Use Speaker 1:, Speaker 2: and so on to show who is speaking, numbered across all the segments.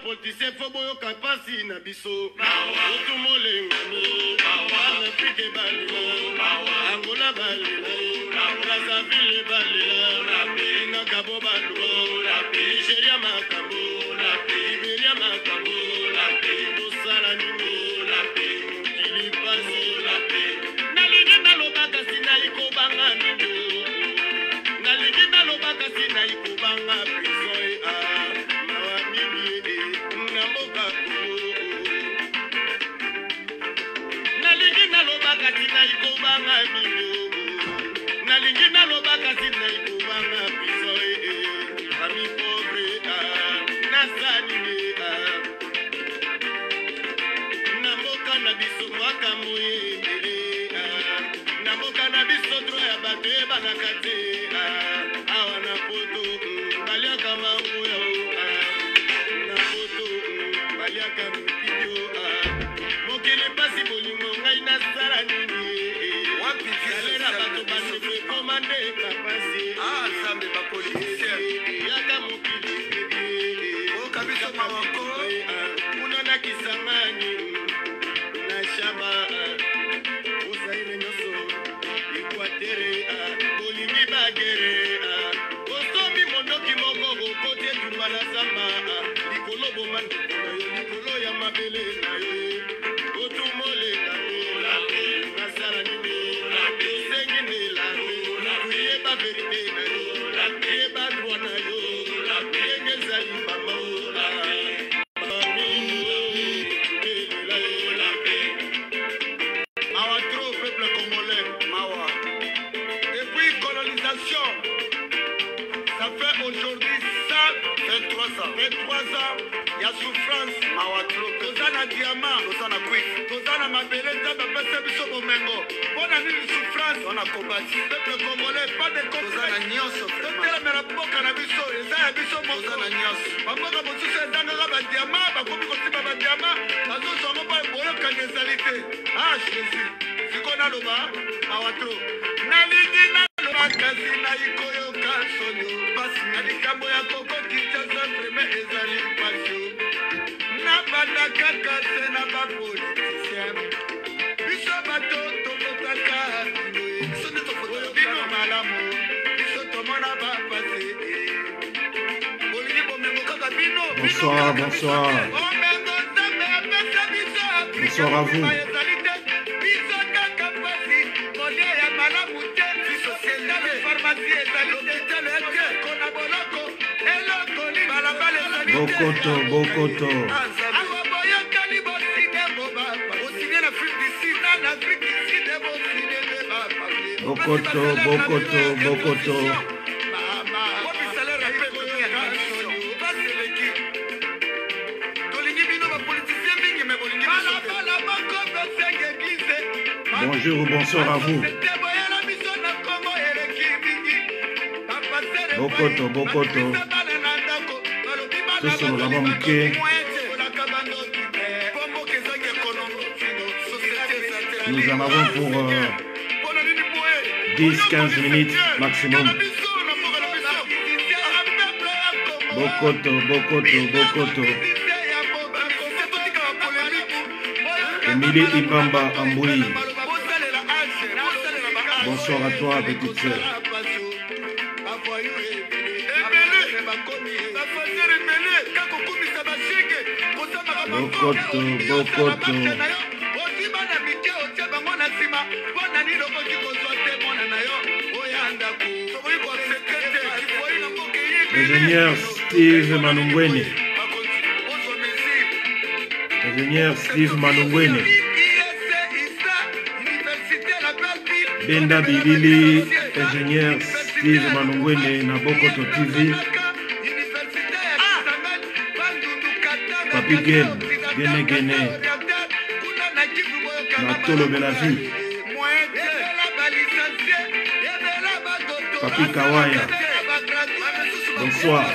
Speaker 1: politicien faut boyoka pasi na biso otu molengami afrike balela angola balela brazzaville balela na gabo baluba nigeria makambo liberia makambo tosala nini mokili pasi nalingi nalobaka sina ikobanga mino nalingi nalobaka sina ikobanga prison mawa mingi na mboka nalingi nalobaka sina ikobanga mino nalingi nalobaka sina ikobanga prison ami pauvre nasalini na mboka na biso mwaka moyendele na mboka na biso dro ya bato ebanaka te awa na poto baliaka manguya na poto baliaka mokili mokili mpasi bolingo ngai nasala nini alera bato bandeko ekomande kapasi nzambe bapolitisien yaka mokili okabiso mawako kuna nakisangani na shaba ozaire nyonso ekwatere bolingi bagere osomi mondoki moko okote etumba na zamba likolo bomandeko na yo likolo ya mabele na yo otumolenga nasala nini osengi ndela yeba verite na yo yeba droit na yo ndenge ezali mama ça fait aujourd'hui 23 ans. Il y a souffrance. Tozana diamant. Tozana quick. Tozana mabele. Tozana biso bomengo. Bona nini souffrance. On a combattu. Peuple congolais, pas de Tozana nyonso. Tozana mera boka na biso. Ezaya biso moko. Tozana nyonso. Baboka mosusu ezanga ba diamant. Bakomi kotiba ba diamant. Bazo zongo pa boyo kanezalité. Ah Jésus. Sikona loba. Mawatro. Nalingi na loba kasi na ikoyo kasonyo. Pasi na likambo ya koko kitasa vreme ezali pasio. Na banda kaka se na ba politicien. Biso bato tokotaka binoye. Bino malamu. Biso tomona ba pase. Bolingi bomengo kaka bino.
Speaker 2: Bonsoir, bonsoir. Bonsoir à vous. Bokoto, Bokoto. Bokoto, Bokoto, Bokoto. Bonjour ou bonsoir à vous. Bokoto, Bokoto. Tous sont là-bas mouqués. Nous en avons pour 10-15 minutes maximum. Bokoto, Bokoto, Bokoto. Émilie Ibamba Amboui. Bonsoir à toi, petite sœur. Bokoto, Bokoto. Ingénieur Steve Manungwene. Ingénieur Steve Manungwene. Benda Bilili, ingénieur Steve Manungwene na Bokoto TV. Papi Gene, Gene Gene. Na Tolo Belavu. Papi Kawaya. Bonsoir.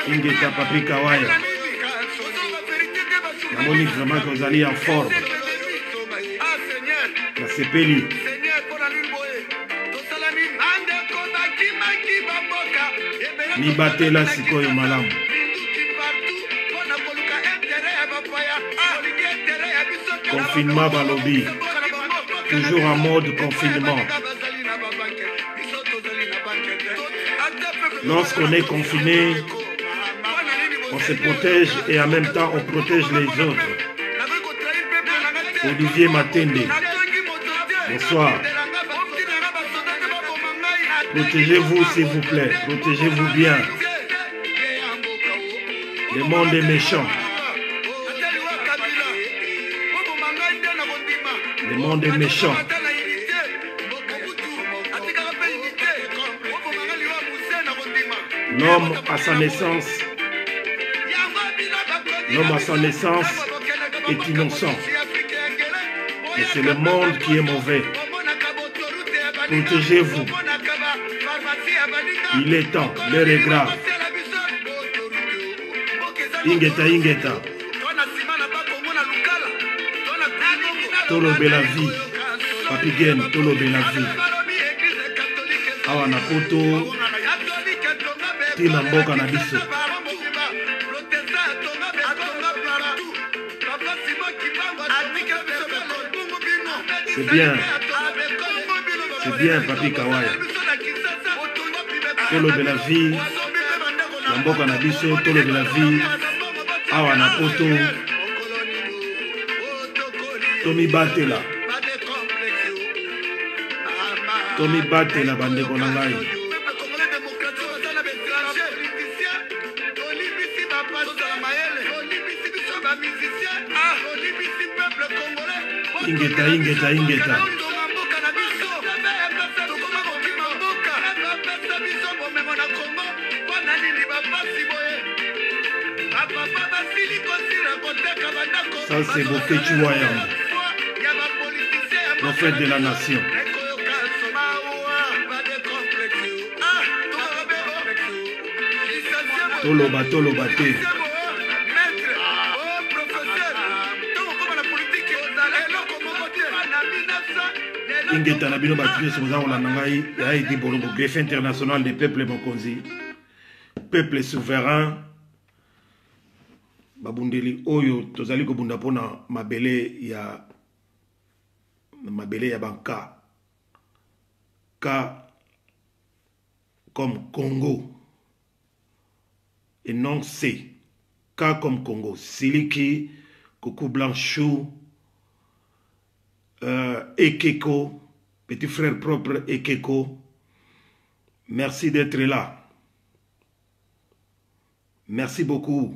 Speaker 2: Ingeta Papi Kawaya. La Monique vraiment que vous allez en forme. La Sepeli. Mibatela sikoyo malamu. Confinement balobi. Toujours en mode confinement. Lorsqu'on est confiné, on se protège et en même temps on protège les autres. Olivier Matende. Bonsoir. Protégez-vous s'il vous plaît. Protégez-vous bien. Le monde est méchant. Le monde est méchant. L'homme à sa naissance est innocent. Et c'est le monde qui est mauvais. Protégez-vous. Il est temps, l'heure est grave. Ingeta, Ingeta. Tolo bela vie. Papigen, tolo bela vie. Awa na poto. Tina mboka na biso. C'est bien. C'est bien, Papi Kawaya. Tolo bela vie. Na mboka na biso, tolo bela vie. Awa na poto. Tomi Batela. Tomi Batela bandeko na ngai. Ingeta, Ingeta, Ingeta. Ça c'est Bokechi Wayam, prophète de la nation. Toloba, toloba te. Ingeta na bino batine soza kolanda ngai ya edi bolongo greffe international des peuples mokonzi. Peuple souverain. Babundeli oyo tozali kobunda pona mabele ya banka. Ka comme Congo. Et non C. Ka comme Congo. Siliki, Coucou Blanchou, Ekeko, petit frère propre Ekeko. Merci d'être là. Merci beaucoup.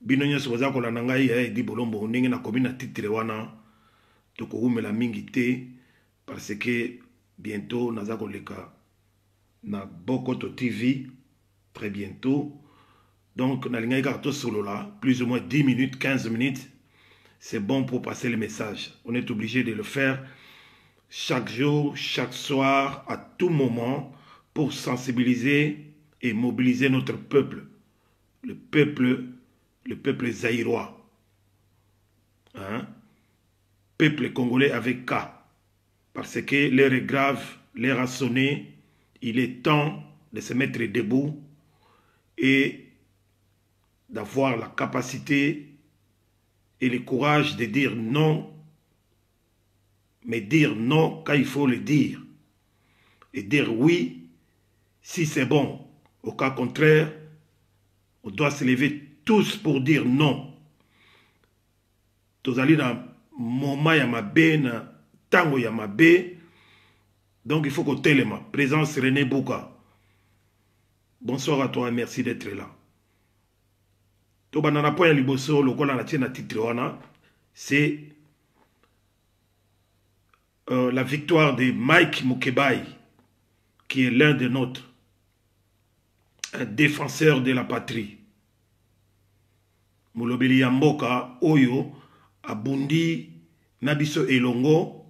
Speaker 2: Binonyo soza ko landa ngai ya edi bolombo ndenge na komi na titre wana tokoumela mingi te parce que bientôt naza koleka na Bokoto TV très bientôt. Donc na linga ika to solo là plus ou moins 10 minutes 15 minutes c'est bon pour passer le message. On est obligé de le faire chaque jour, chaque soir, à tout moment pour sensibiliser et mobiliser notre peuple. Le peuple zaïrois, hein? Peuple congolais avec K, parce que l'heure est grave, l'heure a sonné, il est temps de se mettre debout et d'avoir la capacité et le courage de dire non, mais dire non quand il faut le dire, et dire oui si c'est bon. Au cas contraire, on doit se lever tous pour dire non. Tozali na moma ya mabe na tango ya mabe. Donc il faut que telema. Présence René Bouka. Bonsoir à toi et merci d'être là. Tobanana point ya liboso lokola na tiena titre wana, c'est la victoire de Mike Mukebai, qui est l'un de nôtres, un défenseur de la patrie. Mulobeli ya mboka oyo abundi nabiso elongo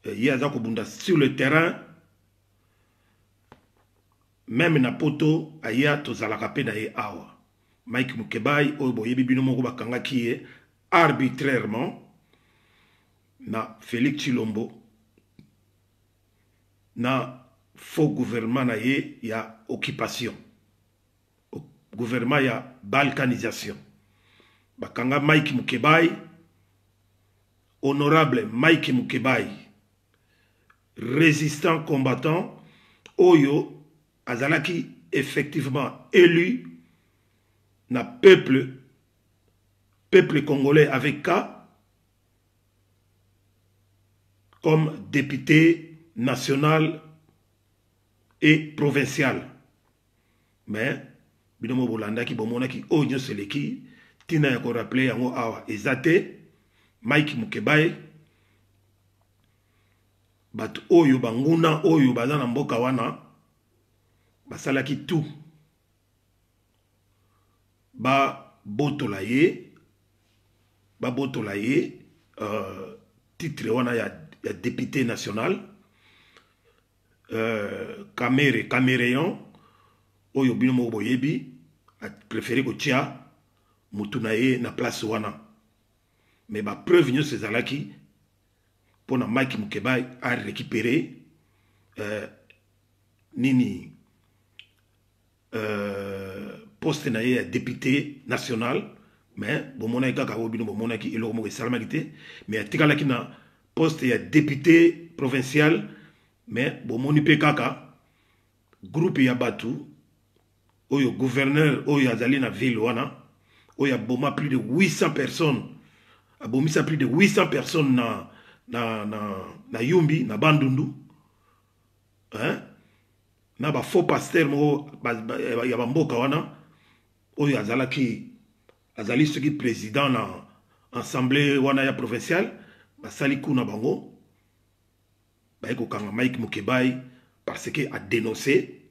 Speaker 2: yaza kobunda sur le terrain, même na poto aya tozalaka pe na ye awa. Mike Mukebai oyo boyebi bino moko bakangaki ye arbitrairement na Félix Tshilombo, na faux gouvernement na ye ya occupation. Gouvernement ya balkanisation. Bakanga Mike Mukebai, honorable Mike Mukebai, résistant combattant, Oyo azalaki effectivement élu na peuple congolais avec K comme député national et provincial. Mais binomo bolanda ki bomona ki onyo seleki tina ya ko rappeler yango awa ezate Mike Mukebai bat oyo banguna oyo bazana mboka wana basalaki tout ba botola ye titre wana ya député national Caméréon oyo binomo boyebi a préféré ko tia mutuna ye na place wana mais ba preuve nyo sezalaki pour na Mike Mukebai a récupéré nini poste na ye député national mais bon mona kaka obino bon mona ki elo mo salamité mais atikalaki na poste ya député provincial mais bon moni pe kaka groupe ya batu oyo gouverneur oyo azali na ville wana oyo aboma plus de 800 personnes abomisa plus de 800 personnes na Yumbi na Bandundu hein na ba faux pasteur mo ya bamboka wana oyo azali soki président na assemblée wana ya provinciale basali kuna bango baiko kanga Mike Mukebai parce que a dénoncé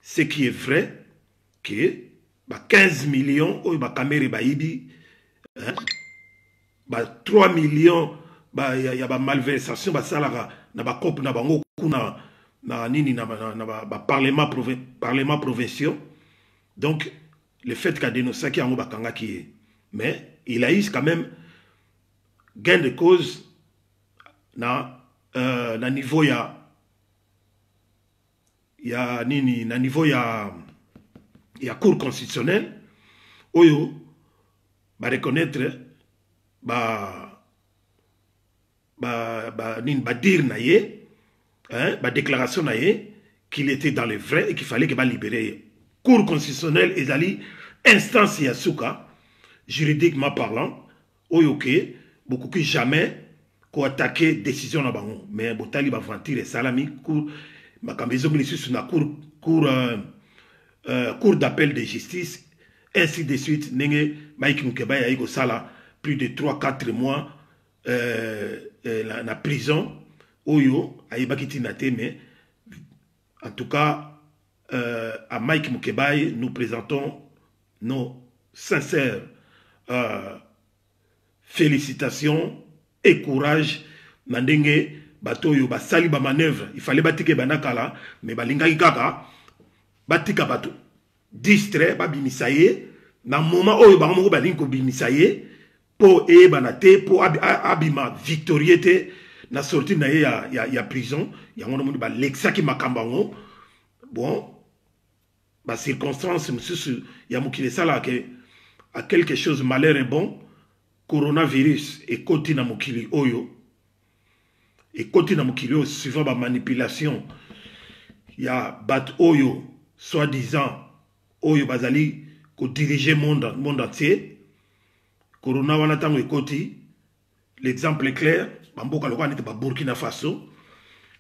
Speaker 2: ce qui est vrai que 15 millions oyo ba caméra baibi hein 3 millions ya ba malversation basalaka na ba cop na bango kuna na nini na ba parlement provincial. Donc le fait qu'a dénoncé qui a bakanga qui mais il a eu quand même gain de cause na niveau ya nini na niveau ya cour constitutionnelle oyo ba reconnaître nini ba dire na ye hein ba déclaration na ye qu'il était dans le vrai et qu'il fallait que ba libérer cour constitutionnelle ezali instance ya suka juridiquement parlant oyoke beaucoup que jamais ko attaquer décision na bango mais botali ba ventir salami cour makambezo ministre na cour d'appel de justice ainsi de suite nenge Mike Mukebai aiko sala plus de 3-4 mois la prison oyo ayebaki tinate mais en tout cas à Mike Mukebai nous présentons nos sincères félicitations et courage mandenge batoyo basali ba manœuvre il fallait batike banakala mais balingaki kaka batika bato distrait babimisa ye na moment oyo bango moko balingi kobimisa ye po eyebana te po abima victoriété na sortie na ye ya prison yango nomoni balekisaki makambo yango bon ba circonstance mosusu ya mokili esalaka à quelque chose malheur est bon coronavirus ekoti na mokili oyo suivant ba manipulation ya bat oyo soi-disant oyo bazali ko diriger monde entier corona wana tango ekoti l'exemple est clair bamboka lokwa nete ba Burkina Faso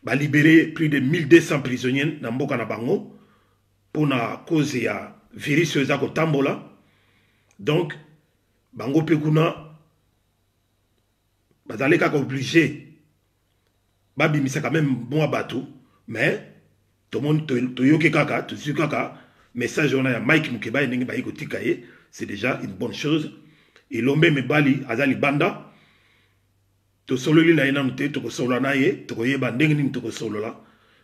Speaker 2: ba libérer plus de 1200 prisonniers na mboka na bango pour na cause ya virus eza ko tambola donc bango pe kuna bazali kaka obligé babimisa quand même bon bateau mais tout le monde toyoke kaka tozu kaka message on a ya Mike Mukebai ndenge ba yiko tikaye c'est déjà une bonne chose et l'ombe mebali azali banda to sololi na ina mte to ko solo na ye to ko yeba ndenge ni to ko solo la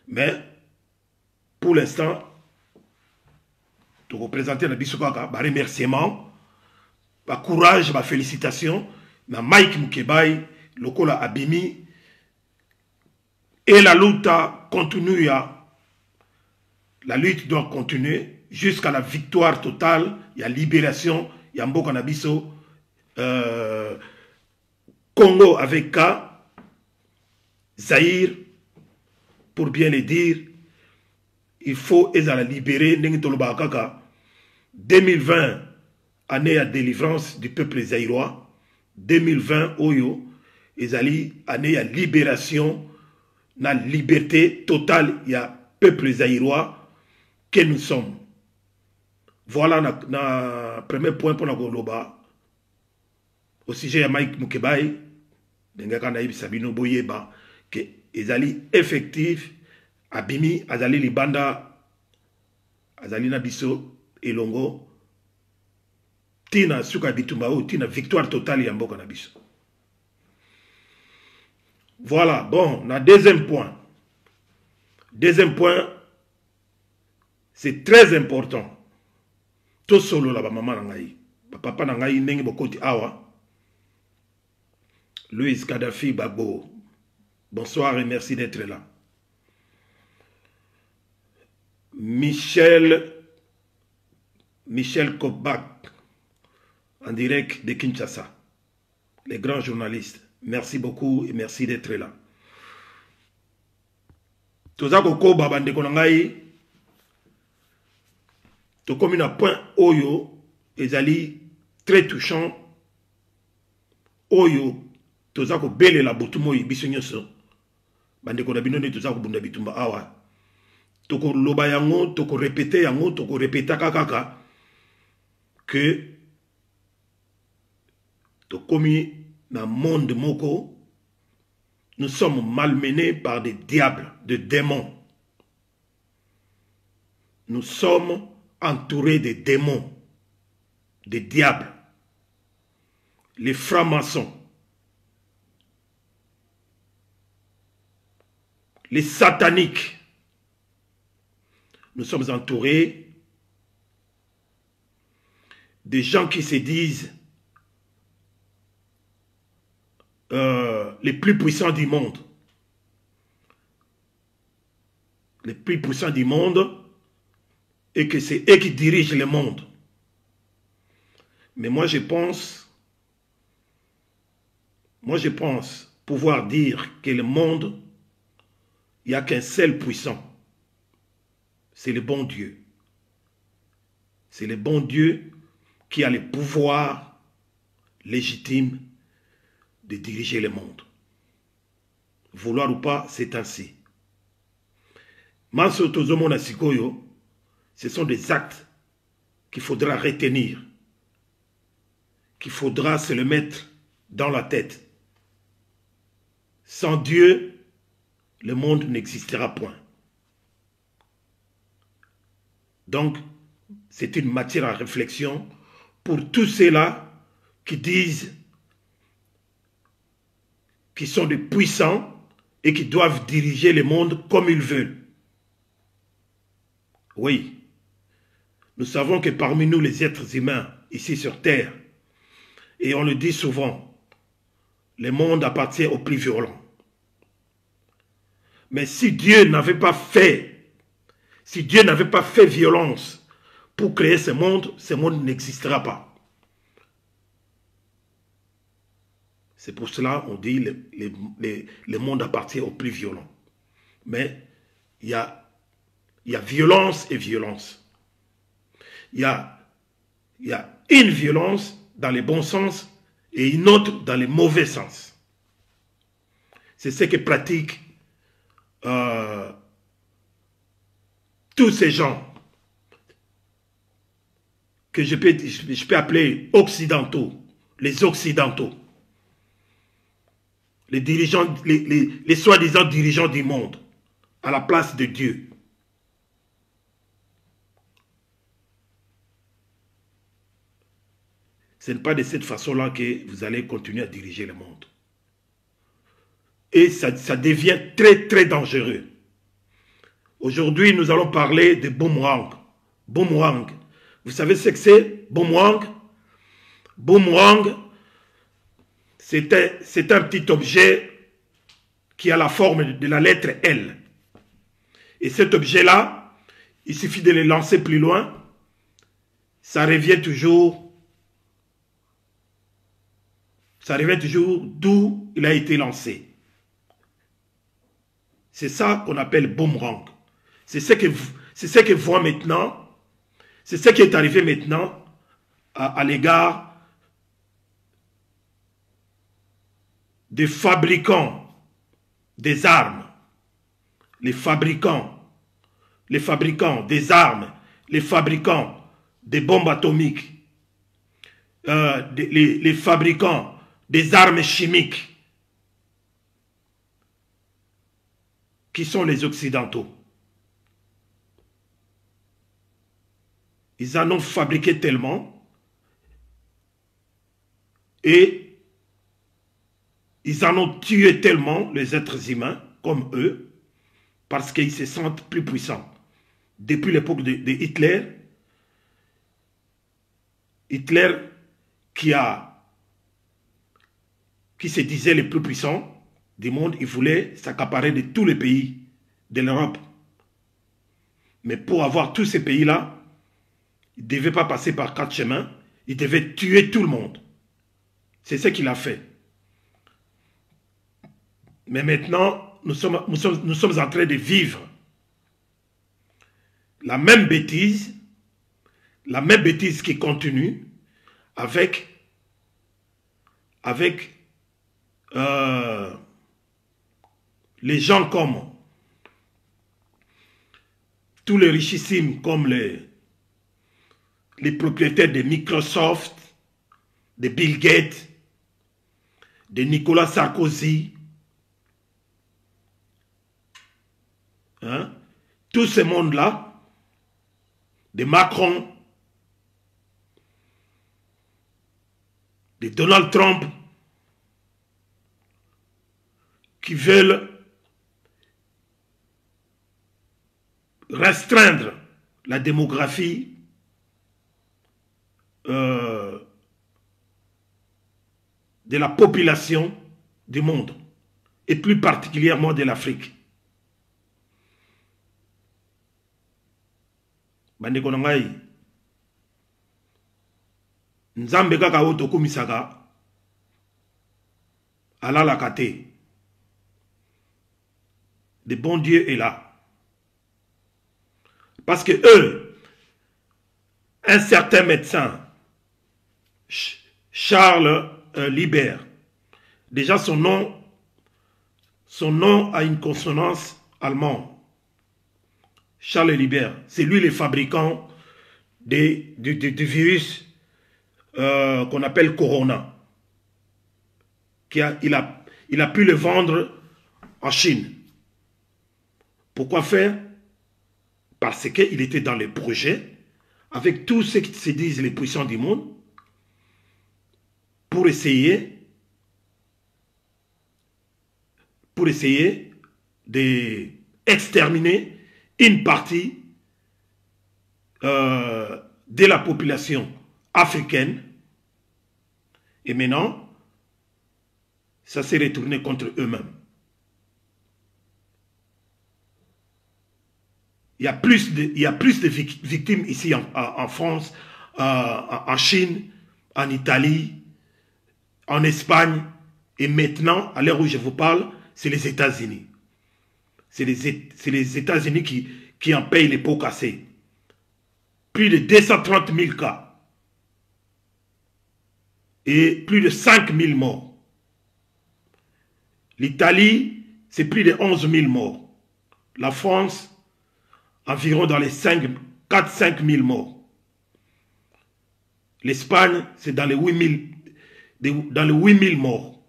Speaker 2: mais pour l'instant to ko présenter na biso kaka ba remerciement ba courage ba félicitations na Mike Mukebai lokola abimi Et la lutte continue. La lutte doit continuer jusqu'à la victoire totale. Il y a libération. Il y a Mboka Nabiso. Congo avec K. Zaïre. Pour bien le dire. Il faut la libérer. 2020, année à délivrance du peuple zaïrois. 2020, Oyo. Année à libération. La liberté totale. Il y a peuple zaïrois. Que nous sommes. Voilà le premier point pour la Goloba. Au sujet de Mike Mukebai, Sabino Boyeba, que Ezali effectif, Abimi, Azali Libanda, Azali Nabiso, Elongo, Tina Suka Bitumbao, Tina victoire totale Yamboka Nabiso. Voilà, bon, on a deuxième point. Deuxième point. C'est très important. Tout solo là, maman nangaï. Papa nangaï nengi bokoti awa. Louis Kadhafi Babo. Bonsoir et merci d'être là. Michel Kobak. En direct de Kinshasa. Les grands journalistes. Merci beaucoup et merci d'être là. Toza koko babande konangaï. Donc, comme un point Oyo, ezali très touchant. Oyo, toza ko bele la botumo yibiso nyoso. Bande ko dabino ne toza ko bunda bitumba awa. Toko loba yango, toko répéter yango, toko répéter kakaka que to komi na monde moko, nous sommes malmenés par des diables, des démons. Nous sommes entourés des démons, des diables, les francs-maçons, les sataniques. Nous sommes entourés des gens qui se disent les plus puissants du monde. Les plus puissants du monde. Et que c'est eux qui dirigent le monde. Mais moi je pense pouvoir dire que le monde, il n'y a qu'un seul puissant. C'est le bon Dieu. C'est le bon Dieu qui a le pouvoir légitime de diriger le monde. Vouloir ou pas, c'est ainsi. Manso tozomo na sikoyo. Ce sont des actes qu'il faudra retenir, qu'il faudra se le mettre dans la tête. Sans Dieu, le monde n'existera point. Donc, c'est une matière à réflexion pour tous ceux-là qui disent qu'ils sont des puissants et qui doivent diriger le monde comme ils veulent. Oui. Nous savons que parmi nous, les êtres humains, ici sur Terre, et on le dit souvent, le monde appartient aux plus violents. Mais si Dieu n'avait pas fait violence pour créer ce monde n'existera pas. C'est pour cela qu'on dit le monde appartient aux plus violents. Mais il y a violence et violence. Il y a une violence dans le bon sens et une autre dans le mauvais sens. C'est ce que pratiquent tous ces gens que je peux appeler occidentaux, les occidentaux, les dirigeants, les soi-disant dirigeants du monde, à la place de Dieu. Ce n'est pas de cette façon-là que vous allez continuer à diriger le monde. Et ça devient très, très dangereux. Aujourd'hui, nous allons parler de boomerang. Boomerang. Vous savez ce que c'est, boomerang? Boomerang, c'est un petit objet qui a la forme de la lettre L. Et cet objet-là, il suffit de le lancer plus loin, ça revient toujours d'où il a été lancé. C'est ça qu'on appelle boomerang. C'est ce que voit maintenant, c'est ce qui est arrivé maintenant à l'égard des fabricants des armes, les fabricants des armes, les fabricants des bombes atomiques, les fabricants des armes chimiques, qui sont les Occidentaux. Ils en ont fabriqué tellement et ils en ont tué tellement, les êtres humains, comme eux, parce qu'ils se sentent plus puissants. Depuis l'époque de Hitler, Hitler qui se disait le plus puissant du monde, il voulait s'accaparer de tous les pays de l'Europe. Mais pour avoir tous ces pays-là, il ne devait pas passer par 4 chemins, il devait tuer tout le monde. C'est ce qu'il a fait. Mais maintenant, nous sommes en train de vivre la même bêtise qui continue avec les gens comme tous les richissimes, comme les propriétaires de Microsoft, de Bill Gates, de Nicolas Sarkozy, hein? Tout ce monde-là, de Macron, de Donald Trump, qui veulent restreindre la démographie de la population du monde, et plus particulièrement de l'Afrique. Bandeko na ngai, Nzambe kaka oto kumisaka alala kate. Le bon Dieu est là. Parce que eux, un certain médecin, Charles Libert, déjà son nom a une consonance allemande. Charles Libert, c'est lui le fabricant du virus qu'on appelle Corona. Il a pu le vendre en Chine. Pourquoi faire? Parce qu'il était dans les projets avec tous ceux qui se disent les puissants du monde pour essayer d'exterminer une partie de la population africaine. Et maintenant, ça s'est retourné contre eux-mêmes. Il y a plus de victimes ici en France, en Chine, en Italie, en Espagne, et maintenant, à l'heure où je vous parle, c'est les États-Unis. C'est les États-Unis qui en payent les pots cassés. Plus de 230 000 cas. Et plus de 5 000 morts. L'Italie, c'est plus de 11 000 morts. La France, environ dans les 4-5 000 morts. L'Espagne, c'est dans les 8 000 morts.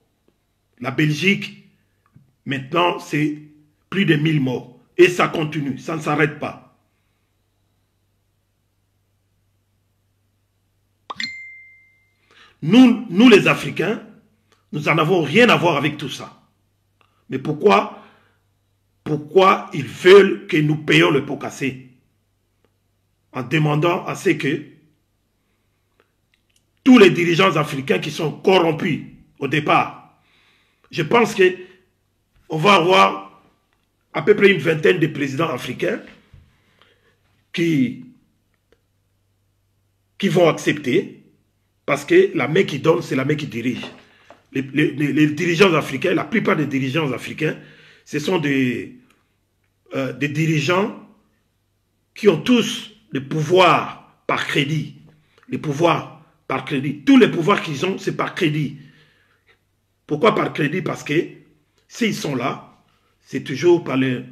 Speaker 2: La Belgique, maintenant, c'est plus de 1000 morts. Et ça continue, ça ne s'arrête pas. Nous les Africains, nous n'en avons rien à voir avec tout ça. Mais pourquoi ils veulent que nous payions le pot cassé? En demandant à ce que tous les dirigeants africains qui sont corrompus au départ, je pense que on va avoir à peu près une vingtaine de présidents africains qui vont accepter, parce que la main qui donne, c'est la main qui dirige. Les dirigeants africains, la plupart des dirigeants africains, ce sont des dirigeants qui ont tous le pouvoir par crédit. Les pouvoirs par crédit. Tous les pouvoirs qu'ils ont, c'est par crédit. Pourquoi par crédit? Parce que s'ils sont là, c'est toujours par les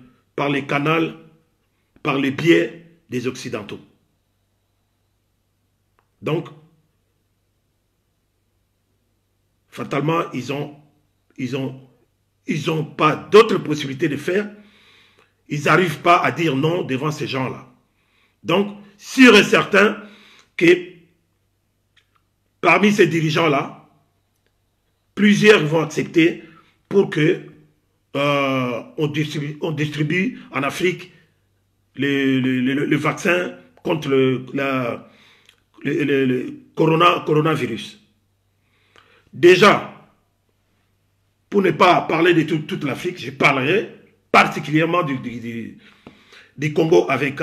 Speaker 2: canaux, par les biais des Occidentaux. Donc, fatalement, ils ont pas d'autres possibilités de faire. Ils n'arrivent pas à dire non devant ces gens-là. Donc, sûr et certain que parmi ces dirigeants-là, plusieurs vont accepter pour que on distribue en Afrique le vaccin contre le coronavirus. Déjà, pour ne pas parler de toute l'Afrique, je parlerai particulièrement du Congo avec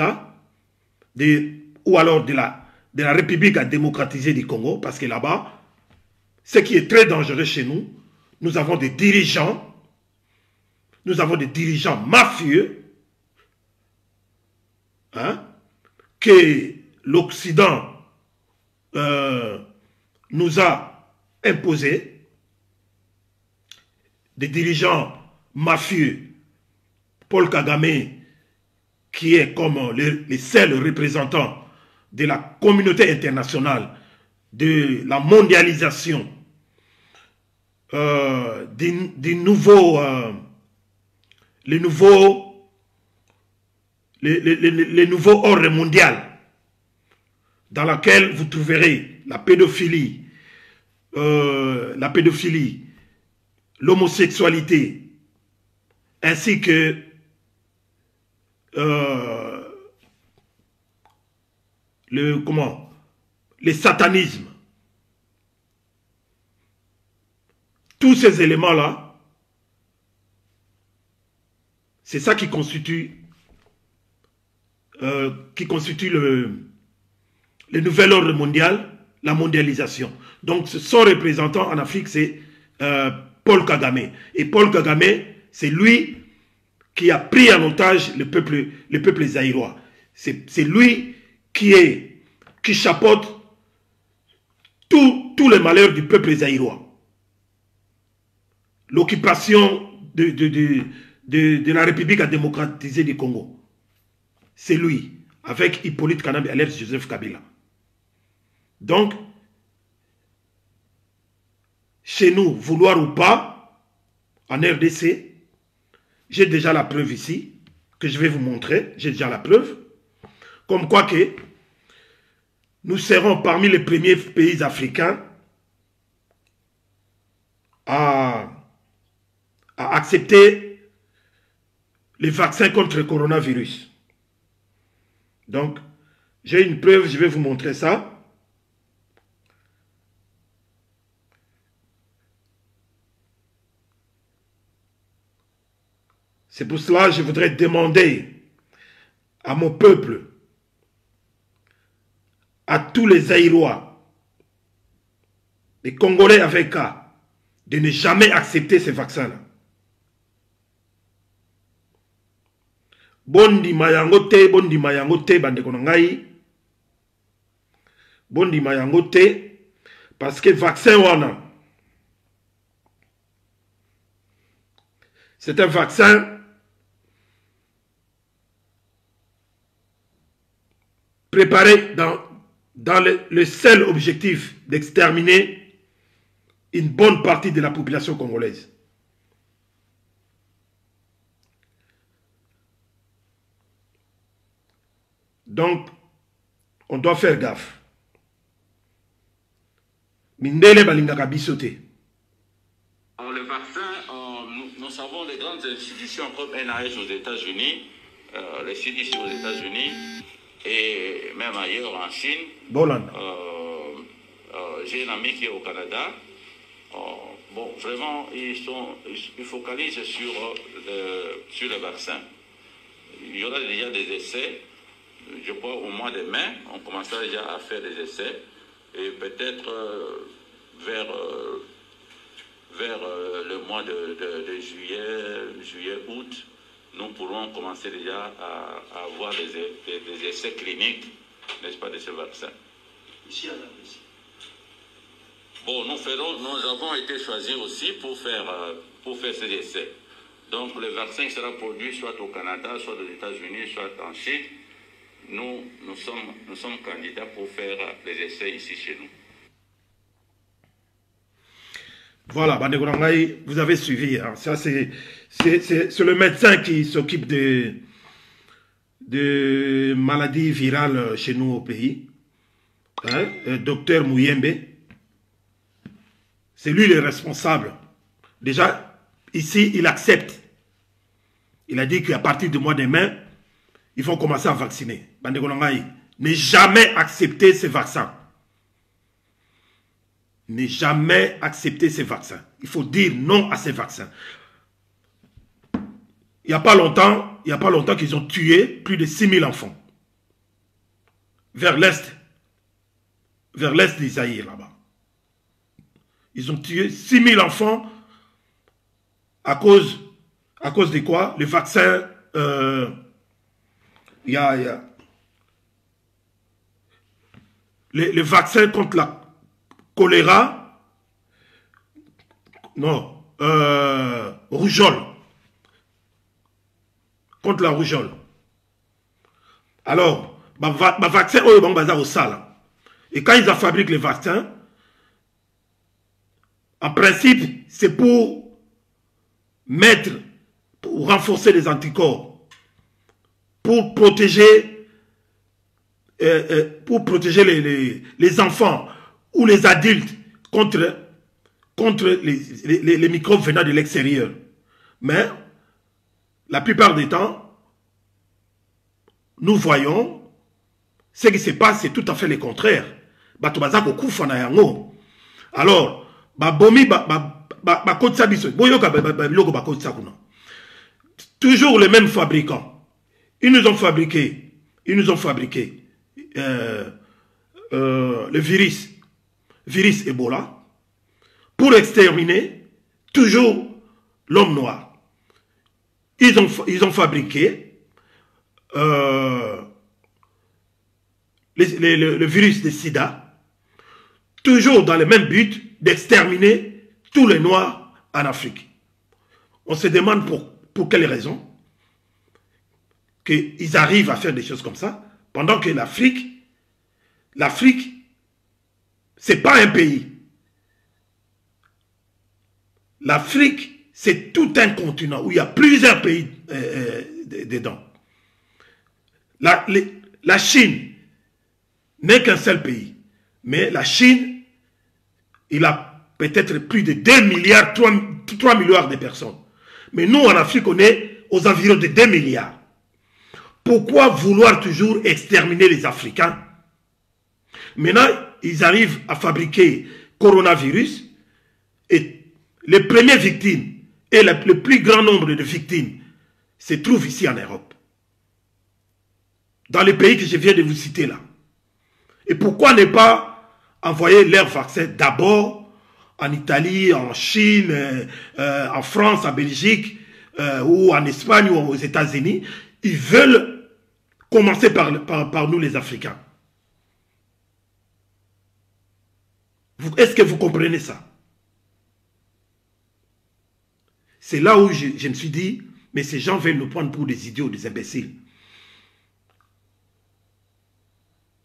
Speaker 2: ou alors de la République démocratisée du Congo, parce que là-bas, ce qui est très dangereux chez nous, nous avons des dirigeants mafieux, hein, que l'Occident nous a imposé, des dirigeants mafieux. Paul Kagame, qui est comme les seuls représentants de la communauté internationale, de la mondialisation, les nouveaux ordres mondiaux, dans laquelle vous trouverez la pédophilie, l'homosexualité, ainsi que les satanismes. Tous ces éléments-là, c'est ça qui constitue le nouvel ordre mondial, la mondialisation. Donc, son représentant en Afrique, c'est Paul Kagame. Et Paul Kagame, c'est lui qui a pris en otage le peuple zaïrois. C'est lui qui chapeaute tous les malheurs du peuple zaïrois. L'occupation de la République démocratisée du Congo. C'est lui, avec Hippolyte Kanabe, alias Joseph Kabila. Donc, chez nous, vouloir ou pas, en RDC, j'ai déjà la preuve ici, que je vais vous montrer, j'ai déjà la preuve, comme quoi que nous serons parmi les premiers pays africains à accepter les vaccins contre le coronavirus. Donc, j'ai une preuve, je vais vous montrer ça. C'est pour cela que je voudrais demander à mon peuple, à tous les Zaïrois, les Congolais avec A, de ne jamais accepter ces vaccins-là. Bondi mayangote, bande konangai. Bondi mayangote, parce que vaccin wana, c'est un vaccin préparé dans le seul objectif d'exterminer une bonne partie de la population congolaise. Donc, on doit faire gaffe. Mindele balingaka bisote.
Speaker 3: Le vaccin, nous savons les grandes institutions comme NIH aux États-Unis, les CDC aux États-Unis et même ailleurs en Chine.
Speaker 2: Bolanda.
Speaker 3: J'ai un ami qui est au Canada. bon, vraiment, ils focalisent sur le vaccin. Il y aura déjà des essais. Je crois au mois de mai, on commencera déjà à faire des essais. Et peut-être vers le mois de juillet, août, nous pourrons commencer déjà à avoir des essais cliniques, n'est-ce pas, de ce vaccin. Ici à la Russie. Bon, nous avons été choisis aussi pour faire ces essais. Donc le vaccin sera produit soit au Canada, soit aux États-Unis, soit en Chine. Nous sommes candidats pour faire les essais ici chez nous.
Speaker 2: Voilà, Bandegourangaï, vous avez suivi. Hein. Ça, c'est le médecin qui s'occupe de maladies virales chez nous au pays. Hein? Docteur Mouyembe. C'est lui le responsable. Déjà, ici, il accepte. Il a dit qu'à partir du mois de mai, il faut commencer à vacciner. Bandegourangaï, ne jamais accepter ces vaccins. Ne jamais accepter ces vaccins. Il faut dire non à ces vaccins. Il n'y a pas longtemps qu'ils ont tué plus de 6000 enfants. Vers l'est d'Isaïe, là-bas. Ils ont tué 6000 enfants à cause de quoi? Le vaccin, le vaccin contre la choléra, non, rougeole, contre la rougeole. Alors, ma vaccin, oh, bon, bazar au sale. Et quand ils ont fabriqué les vaccins, en principe, c'est pour renforcer les anticorps, pour protéger les enfants ou les adultes contre les microbes venant de l'extérieur. Mais, la plupart du temps, nous voyons ce qui se passe, c'est tout à fait le contraire. Alors, toujours les mêmes fabricants. Ils nous ont fabriqué le virus Ebola pour exterminer toujours l'homme noir. Ils ont fabriqué le virus de sida toujours dans le même but d'exterminer tous les noirs en Afrique. On se demande pour quelle raison qu'ils arrivent à faire des choses comme ça, pendant que l'Afrique, c'est pas un pays. L'Afrique, c'est tout un continent où il y a plusieurs pays dedans. La Chine n'est qu'un seul pays. Mais la Chine, il a peut-être plus de 2 milliards, 3 milliards de personnes. Mais nous, en Afrique, on est aux environs de 2 milliards. Pourquoi vouloir toujours exterminer les Africains? Maintenant, ils arrivent à fabriquer coronavirus et les premières victimes et le plus grand nombre de victimes se trouvent ici en Europe. Dans les pays que je viens de vous citer là. Et pourquoi ne pas envoyer leurs vaccins d'abord en Italie, en Chine, en France, en Belgique, ou en Espagne, ou aux États-Unis? Ils veulent commencer par nous les Africains. Est-ce que vous comprenez ça? C'est là où je me suis dit, mais ces gens veulent nous prendre pour des idiots, des imbéciles.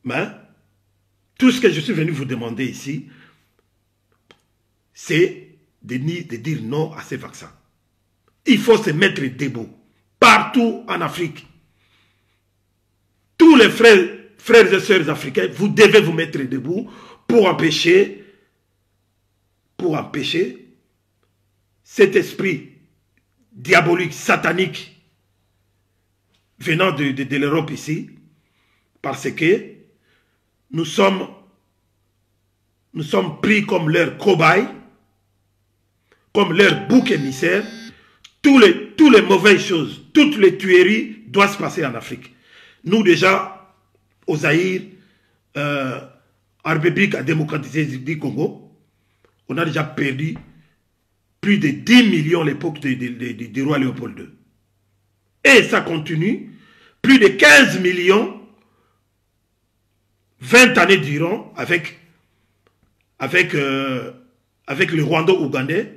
Speaker 2: Mais tout ce que je suis venu vous demander ici, c'est de dire non à ces vaccins. Il faut se mettre debout. Partout en Afrique. Tous les frères et sœurs africains, vous devez vous mettre debout pour empêcher cet esprit diabolique, satanique venant de l'Europe ici, parce que nous sommes pris comme leurs cobayes comme leur bouc émissaire, toutes les mauvaises choses, toutes les tueries doivent se passer en Afrique. Nous déjà, au Zaïre, en République démocratisée du Congo, on a déjà perdu plus de 10 millions à l'époque du roi Léopold II. Et ça continue, plus de 15 millions, 20 années durant, avec le Rwanda-Ougandais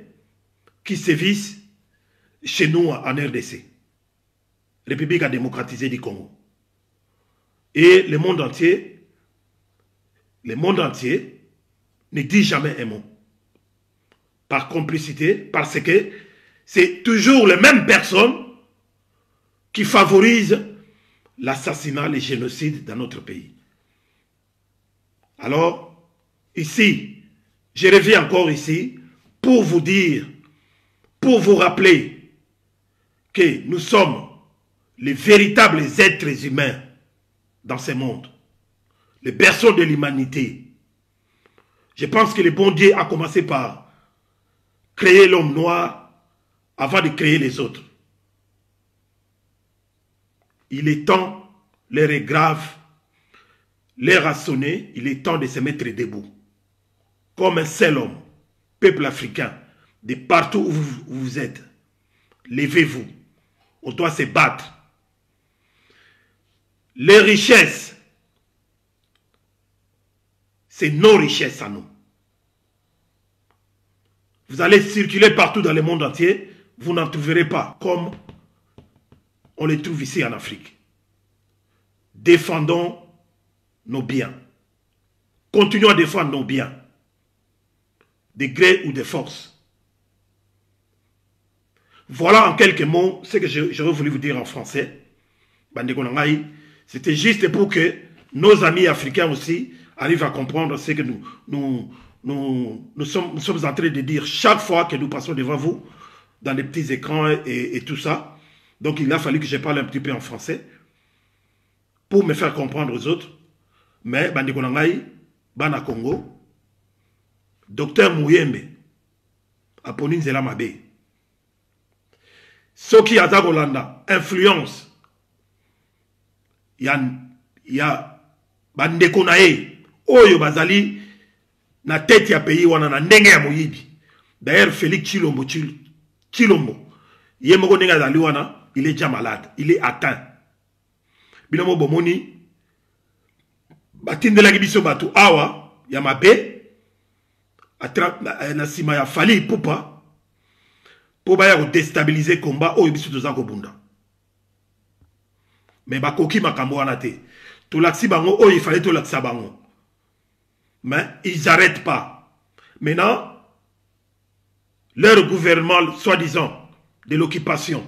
Speaker 2: qui sévissent chez nous en RDC, République démocratisée du Congo. Et le monde entier ne dit jamais un mot. Par complicité, parce que c'est toujours les mêmes personnes qui favorisent l'assassinat, le génocide dans notre pays. Alors, ici, je reviens encore ici pour vous dire, pour vous rappeler que nous sommes les véritables êtres humains dans ce monde, les berceaux de l'humanité. Je pense que le bon Dieu a commencé par créer l'homme noir avant de créer les autres. Il est temps, l'heure est grave, l'heure a sonné, il est temps de se mettre debout. Comme un seul homme, peuple africain, de partout où vous êtes, levez-vous. On doit se battre. Les richesses, c'est nos richesses à nous. Vous allez circuler partout dans le monde entier, vous n'en trouverez pas comme on les trouve ici en Afrique. Défendons nos biens. Continuons à défendre nos biens, de gré ou de force. Voilà en quelques mots ce que j'aurais voulu vous dire en français. C'était juste pour que nos amis africains aussi arrivent à comprendre ce que nous sommes en train de dire chaque fois que nous passons devant vous, dans les petits écrans et tout ça. Donc il a fallu que je parle un petit peu en français pour me faire comprendre aux autres. Mais, Bana Congo, Docteur Mouyembe, Apolline Zela Mabe, ceux qui attaquent Hollanda, influence, il y a Bandeko Nae, Oyo Bazali, na tête ya pays wana na ndenge ya moyibi. D'ailleurs, Félix Chilombo, Yemoko Nenga Zali wana, il est déjà malade, il est atteint. Bilamo Bomoni, Batindela Gibiso Batu Awa, Yamabe, na sima ya Fali Poupa, pour baya déstabiliser le combat, Oyo Bisu Tozako Bunda. Mais Bakoki Makambo Anate, Tolaksi Bango, Oyo il fallait Tolaksa Bango. Mais ils n'arrêtent pas. Maintenant, leur gouvernement, soi-disant, de l'occupation,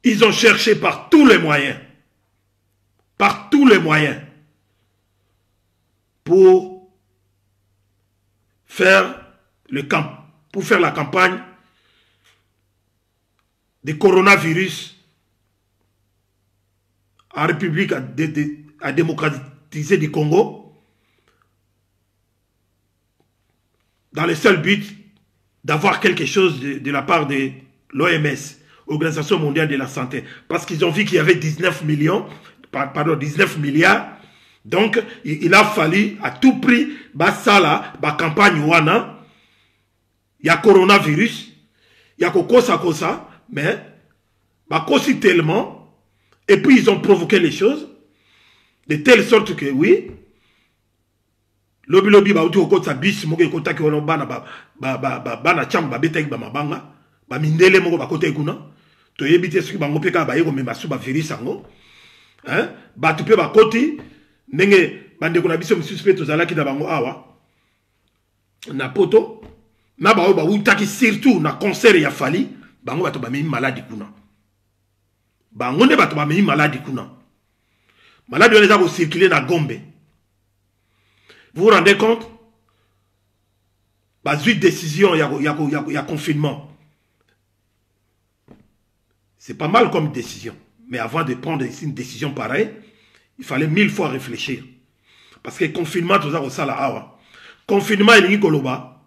Speaker 2: ils ont cherché par tous les moyens, pour faire la campagne du coronavirus en République démocratisée du Congo, dans le seul but d'avoir quelque chose de la part de l'OMS, Organisation mondiale de la santé, parce qu'ils ont vu qu'il y avait 19 milliards, donc il a fallu à tout prix, basala, campagne wana, il y a coronavirus, il y a kosa, mais kosi tellement, et puis ils ont provoqué les choses, de telle sorte que oui, lobi ba uti okotsa bis moko ekotaki wana bana chamba betaki ba mabanga ba mindele moko bakota kuna to yebite soki bango peka ba yeko mema suba virus ango hein ba tupe ba koti ndenge bande kuna biso suspect ozalaki na bango awa na poto na ba utaki surtout na concert ya Fali bango bato ba memi maladi kuna bango ne bato ba memi maladi kuna maladi wana za circuler na Gombe. Vous vous rendez compte? Bah, 8 décisions, il y a confinement. C'est pas mal comme décision. Mais avant de prendre une décision pareille, il fallait 1000 fois réfléchir. Parce que confinement, tout ça, au sala awa. Confinement, il y a koloba.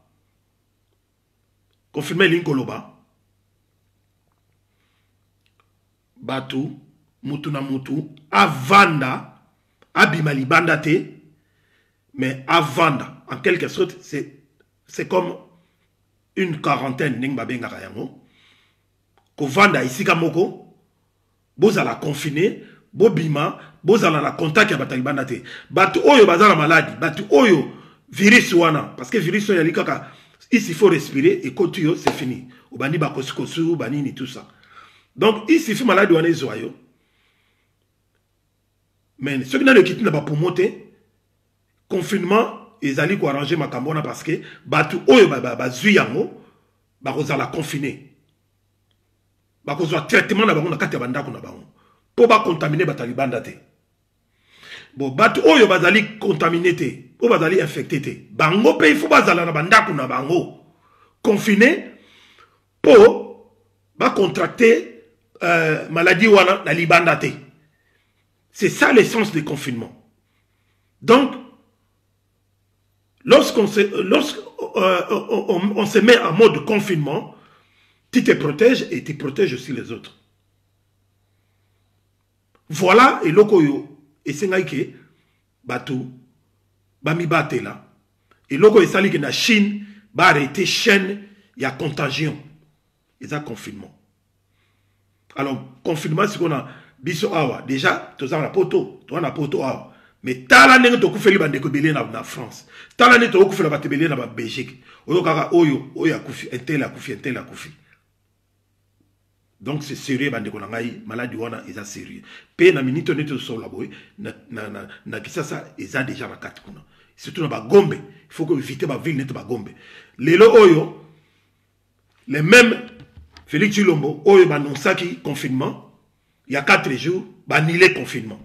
Speaker 2: confirmer linkoloba batu mutu na mutu avanda abima libanda te mais avanda en quelque sorte c'est comme une quarantaine ning babengaka yango kovanda isika moko bozala confiné bobima bozala na contact ya bato libanda te batu oyo bazala maladi batu oyo virus wana parce que virus oyo yali kaka ici il faut respirer et quand tu c'est fini obandi bakosukosu banini tout ça donc il suffit maladi wana ezwa yo mais ceux qui n'ont quitté na ba promoter confinement ezali ko arranger makambo wana parce que batu oyo bazui yango bakozala confiné bakozwa traitement na bango na kati ya bandako na bango po ba contaminer batalibanda te bon batu oyo bazali contaminé te o bazali infecté te bango pe il faut bazala na bandako na bango confiné po ba contracter maladie wana na libanda te. C'est ça l'essence du confinement. Donc lorsqu'on se met en mode confinement, tu te protèges et tu protèges aussi les autres. Voilà, et lokoyo, et c'est que batou, bami bate là, et loko et sali que na Chine, ba arrêter chaîne, il y a contagion, il y a confinement. Alors, confinement, c'est qu'on a biso awa, déjà, tu as la poto, tu as la poto awa. Mais tala nenge to kufeli bande ko belé na France. Tala nenge to kufela bate belé na Belgique. Oyo kaka oyo akufi, entel akufi. Donc c'est sérieux bande ko ngai maladie wana eza sérieux. Pe na minute neto so la boy na kisasa eza déjà na kati kuna. Surtout na ba Gombe, il faut que éviter ba ville neto ba Gombe. Lelo oyo les mêmes Félix Tshilombo oyo ba nonsaki confinement, il y a 4 jours, ba annulé confinement.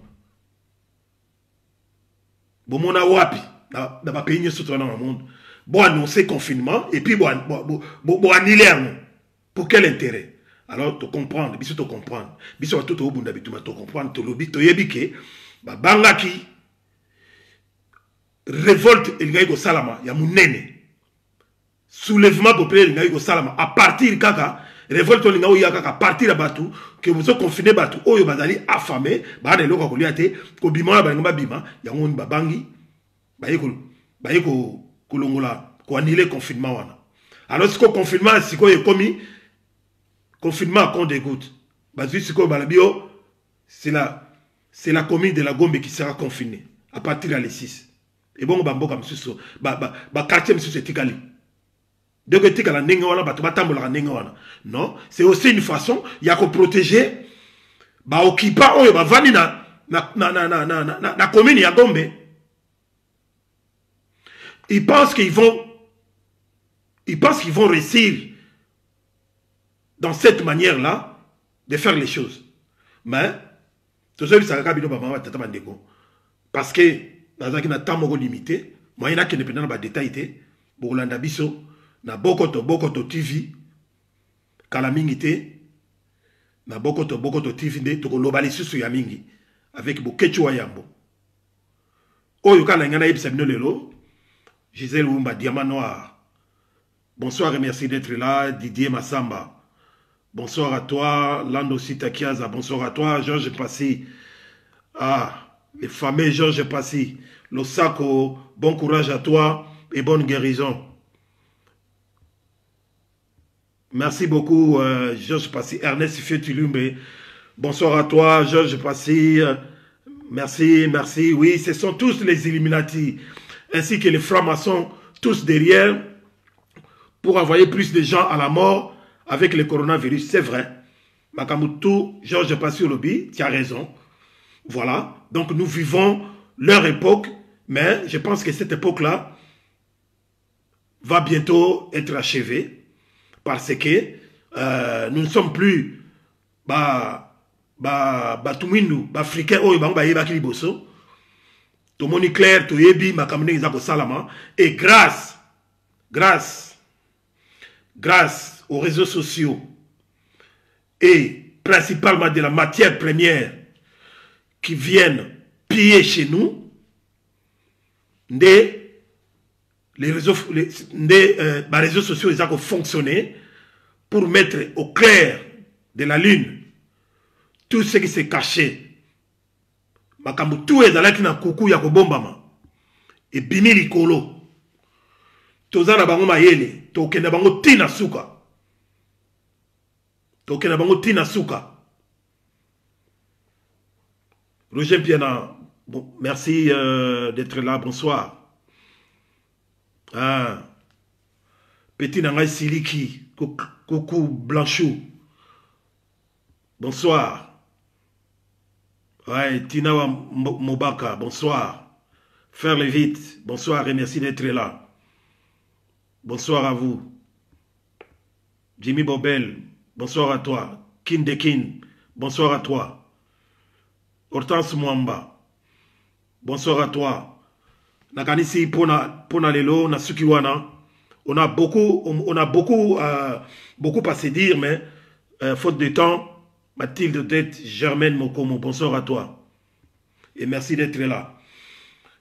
Speaker 2: Bon, mon wapi, dans ma pays, surtout dans le monde, bon, annoncer confinement, et puis bon, annuler. Pour quel intérêt? Alors, tu comprends, tu comprends. Tu comprends, tu lobby, tu yebike, bangaki, révolte, il y a salama, il y a mounene. Soulèvement populaire, il y a salama. À partir kaka, révolte, il y a à partir de Batou, que vous avez confiné Batou, oyo bazali affamé, bah, les locaux koliate, ko bima, bah, bima, y a un babangi, bah, ko longola, ko annuler confinement wana. Alors, ce confinement, c'est quoi, y commis, confinement, qu'on dégoûte. Bah, c'est quoi, bah, bio, c'est la commune de la Gombe qui sera confinée, à partir de les 6. Et bon, bah, comme ça, bah, quartier, monsieur, c'est Tikali. Donc, non, c'est aussi une façon, il y a qu'on protéger, bah, occupa, oh, bah, vani na commune, il y a Gombe. Ils pensent qu'ils vont réussir dans cette manière-là de faire les choses. Mais, tout ça, ça va parce que, dans un temps limité, moi, il y en a qui ne peuvent pas détailler, pour l'andabiso, na bokoto TV kala mingi te na bokoto TV nde to kolobali susu ya mingi avec bokechu yambo oyo kala ngana yebisa bino lelo Gisèle Wumba Diamant Noir. Bonsoir et merci d'être là. Didier Massamba, bonsoir à toi. Lando Sitakiaza, bonsoir à toi. Georges Passy, les fameux Georges Passy. Losako, bon courage à toi et bonne guérison. Merci beaucoup, Georges Passy. Ernest Fietulumbe, bonsoir à toi, Georges Passy. Merci. Oui, ce sont tous les Illuminati, ainsi que les francs-maçons, tous derrière, pour envoyer plus de gens à la mort avec le coronavirus. C'est vrai. Makamutu, Georges Passy Lobby, tu as raison. Voilà. Donc nous vivons leur époque, mais je pense que cette époque-là va bientôt être achevée. Parce que nous ne sommes plus Batuminu, Africains, tout monde clair, tout yebi, makamne salama. Et grâce aux réseaux sociaux et principalement de la matière première qui viennent piller chez nous, les réseaux sociaux ils ont fonctionné pour mettre au clair de la lune tout ce qui s'est caché. Makambo tout est dans la kina kuku ya kobombama et bimi likolo. Tozana bango mayele, tokenda bango tina suka. Tokenda bango tina suka. Roger Piana, bon, merci d'être là, bonsoir. Ah. Petit Nangai Siliki, Coucou Blanchou. Bonsoir. Ouais, Tinawa Mobaka, bonsoir. Faire le vite, bonsoir et merci d'être là. Bonsoir à vous. Jimmy Bobel, bonsoir à toi. Kin de Kin, bonsoir à toi. Hortense Mwamba, bonsoir à toi. Nakanisi pona lelo na sukiwana. On a beaucoup à se dire, mais faute de temps, Mathilde Tête, Germaine Mokomo, bonsoir à toi. Et merci d'être là.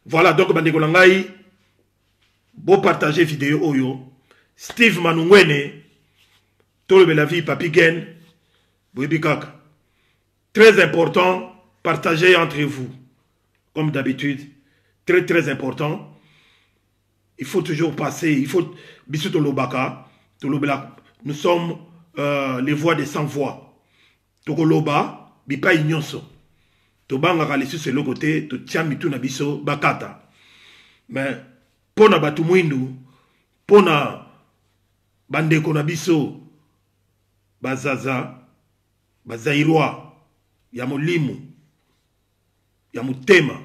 Speaker 2: Voilà, donc, Bandegolangai, beau partager vidéo Oyo. Steve Manungwene, Tolbe la vie, Papi Gen, Bouibikak. Très important, partager entre vous. Comme d'habitude, très très important. Il faut toujours passer, il faut... Nous sommes les voix des sans-voix. Tokoloba, bipa inyonso. Tobanga kalisu se lokote, to tiamitu na biso bakata. Mais, pona batu mwindu, pona bandeko na biso, bazaza, bazairwa, ya molimu, ya mutema,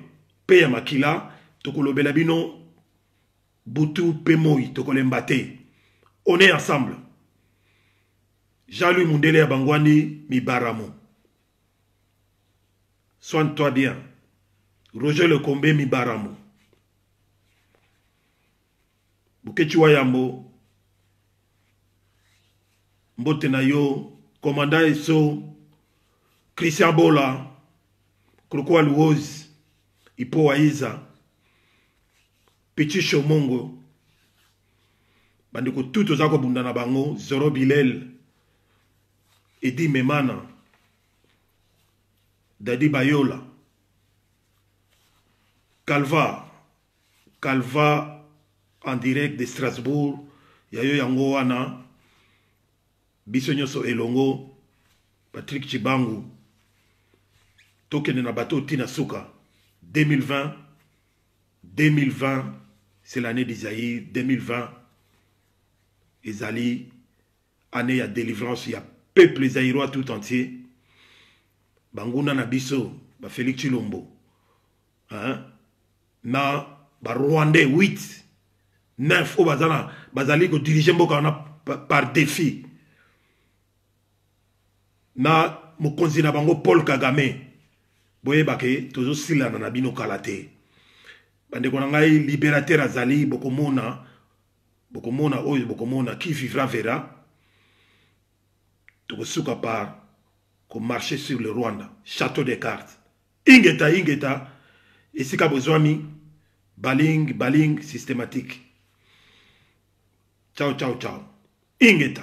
Speaker 2: pe ya makila, tokolobela bino, Boutou Pemoui, Tokolembate. On est ensemble. Jean-Louis Mundele Abangwani, Mibaramo. Soigne-toi bien. Roger Lecombe, Mibaramo. Bukechua Yambo. Mbotenayo. Commandant Esso. Christian Bola. Kroko Louose. Ipo Aiza. Petit Chomongo, bandeko tout ozako bundana bango, Zoro Bilel, Edi Memana, Dadi Bayola, Calva en direct de Strasbourg, Yayo Yango Wana, Bisonyoso Elongo, Patrick Chibangu, Tokene na bateau Tina Suka, 2020, c'est l'année d'Isaïe, 2020, Ezali, année à délivrance, il y a peuple zaïrois tout entier. Bangouna Nabiso, Félix Chilombo, hein? Na, Rwandais 8, 9, au Bazana, Bazali, ko diriger par défi. Na, Mokonzi na bango Paul Kagame, boye bake, toujours sila na nabino kalate. Bandeko nangai libérateur azali bokomona oyo bokomona qui vivra verra. Tokosuka par ko marcher sur le Rwanda, château des cartes. Ingeta esika bozwami baling systématique. Ciao. Ingeta.